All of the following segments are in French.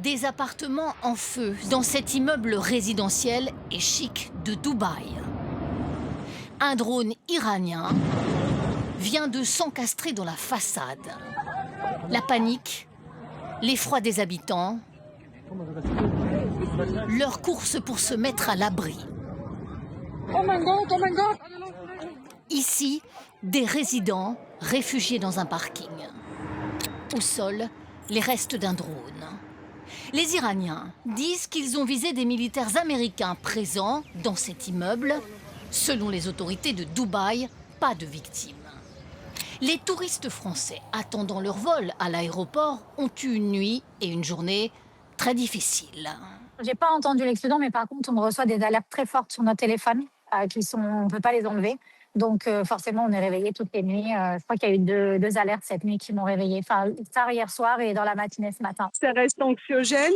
Des appartements en feu dans cet immeuble résidentiel et chic de Dubaï. Un drone iranien vient de s'encastrer dans la façade. La panique, l'effroi des habitants, leur course pour se mettre à l'abri. Ici, des résidents réfugiés dans un parking. Au sol, les restes d'un drone. Les Iraniens disent qu'ils ont visé des militaires américains présents dans cet immeuble. Selon les autorités de Dubaï, pas de victimes. Les touristes français attendant leur vol à l'aéroport ont eu une nuit et une journée très difficiles. J'ai pas entendu l'explosion, mais par contre, on reçoit des alertes très fortes sur notre téléphone, on peut pas les enlever. Donc forcément, on est réveillés toutes les nuits. Je crois qu'il y a eu deux alertes cette nuit qui m'ont réveillée. Enfin, tard hier soir et dans la matinée ce matin. Ça reste anxiogène.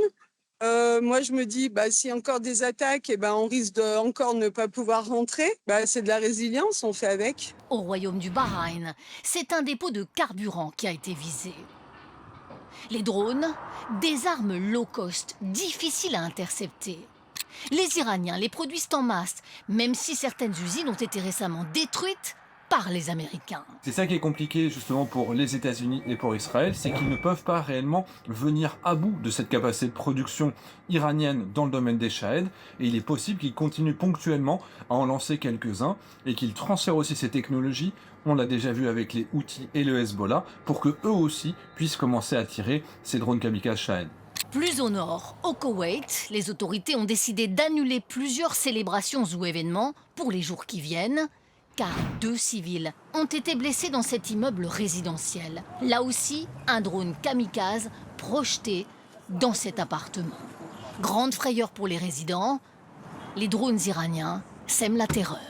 Moi, je me dis, s'il y a encore des attaques, on risque de encore ne pas pouvoir rentrer. C'est de la résilience, on fait avec. Au royaume du Bahreïn, c'est un dépôt de carburant qui a été visé. Les drones, des armes low cost, difficiles à intercepter. Les Iraniens les produisent en masse, même si certaines usines ont été récemment détruites par les Américains. C'est ça qui est compliqué justement pour les États-Unis et pour Israël, c'est qu'ils ne peuvent pas réellement venir à bout de cette capacité de production iranienne dans le domaine des Shahed, et il est possible qu'ils continuent ponctuellement à en lancer quelques-uns et qu'ils transfèrent aussi ces technologies, on l'a déjà vu avec les Houthis et le Hezbollah, pour que eux aussi puissent commencer à tirer ces drones kamikazes Shahed. Plus au nord, au Koweït, les autorités ont décidé d'annuler plusieurs célébrations ou événements pour les jours qui viennent, car 2 civils ont été blessés dans cet immeuble résidentiel. Là aussi, un drone kamikaze projeté dans cet appartement. Grande frayeur pour les résidents, les drones iraniens sèment la terreur.